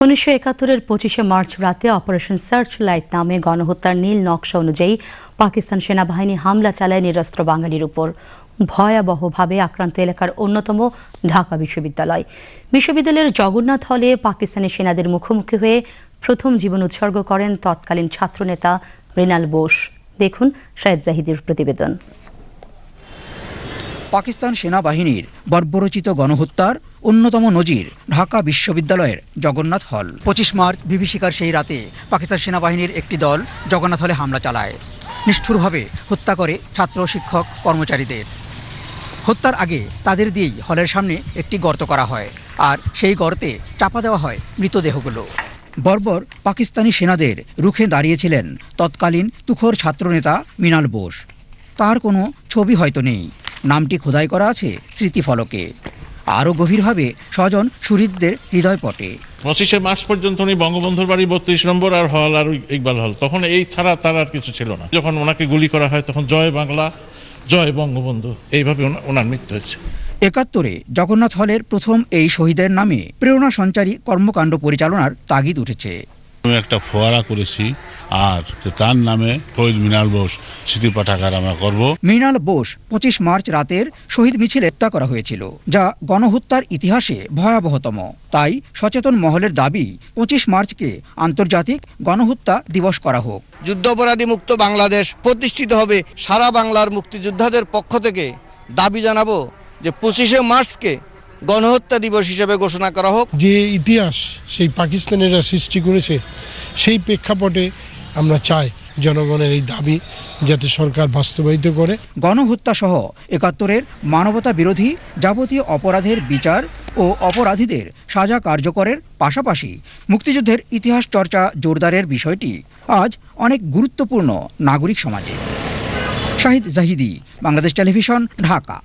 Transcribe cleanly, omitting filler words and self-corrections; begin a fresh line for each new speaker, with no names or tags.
১৯৭১-এর ২৫শে মার্চ রাতে operation search light নামে গণহত্যার নীল নকশা অনুযায়ী পাকিস্তান সেনাবাহিনী হামলা চালায় নিরস্ত্র বাঙালির উপর। ভয়াবহভাবে আক্রান্ত এলাকার অন্যতম ঢাকা বিশ্ববিদ্যালয়। বিশ্ববিদ্যালয়ের জগন্নাথ হলে পাকিস্তানি সেনাদের মুখোমুখি হয়ে প্রথম জীবন উৎসর্গ করেন তৎকালীন ছাত্রনেতা মৃণাল বোস। দেখুন শাহেদ জাহিদের প্রতিবেদন।
পাকিস্তান সেনাবাহিনীর বর্বরোচিত গণহত্যার অন্যতম নজির ঢাকা বিশ্ববিদ্যালয়ের জগন্নাথ হল। ২৫ মার্চ বিভীষিকার সেই রাতে পাকিস্তান সেনাবাহিনীর একটি দল জগন্নাথ হলে হামলা চালায়, নিষ্ঠুরভাবে হত্যা করে ছাত্র শিক্ষক কর্মচারীদের। হত্যার আগে তাদের দিয়েই হলের সামনে একটি গর্ত করা হয়, আর সেই গর্তে চাপা দেওয়া হয় মৃতদেহগুলো। বর্বর পাকিস্তানি সেনাদের রুখে দাঁড়িয়েছিলেন তৎকালীন তুখোর ছাত্রনেতা মৃণাল বোস। তার কোনো ছবি হয়তো নেই, নামটি খোদাই করা আছে স্মৃতিফলকে। আরও গভীরভাবে স্বজন সুহৃদদের হৃদয়পটে।
২৫শে মার্চ পর্যন্ত উনি বঙ্গবন্ধুর বাড়ি ৩২ নম্বর আর হল আর ইকবাল হল, তখন এই ছাড়া তার আর কিছু ছিল না। যখন ওনাকে গুলি করা হয় তখন জয় বাংলা, জয় বঙ্গবন্ধু, এইভাবে ওনার মৃত্যু হয়েছে। ৭১-এ জগন্নাথ হলের প্রথম এই শহীদের নামে প্রেরণা সঞ্চারী কর্মকাণ্ড পরিচালনার তাগিদ উঠেছে।
আমি একটা ফোয়ারা করেছি, আর তার নামে শহীদ মৃণাল বোস স্মৃতি পাঠাগার আমরা করব।
মৃণাল বোস ২৫ মার্চ রাতের শহীদ মিছিলে হত্যা করা হয়েছিল, যা গণহত্যার ইতিহাসে ভয়াবহতম। তাই সচেতন মহলের দাবি ২৫ মার্চকে আন্তর্জাতিক গণহত্যা দিবস করা হোক।
যুদ্ধাপরাধী মুক্ত বাংলাদেশ প্রতিষ্ঠিত হবে। সারা বাংলার মুক্তিযোদ্ধাদের পক্ষ থেকে দাবি জানাবো যে ২৫শে মার্চকে গণহত্যা দিবস হিসেবে ঘোষণা করা হোক।
যে ইতিহাস সেই পাকিস্তানিরা সৃষ্টি করেছে, সেই প্রেক্ষাপটে আমরা চাই জনগণের এই দাবি যাতে সরকার বাস্তবায়িত করে।
গণহত্যা সহ ৭১-এর মানবতা বিরোধী যাবতীয় অপরাধের বিচার ও অপরাধীদের সাজা কার্যকরের পাশাপাশি মুক্তিযুদ্ধের ইতিহাস চর্চা জোরদারের বিষয়টি আজ অনেক গুরুত্বপূর্ণ নাগরিক সমাজে। শাহিদ জাহিদি, বাংলাদেশ টেলিভিশন, ঢাকা।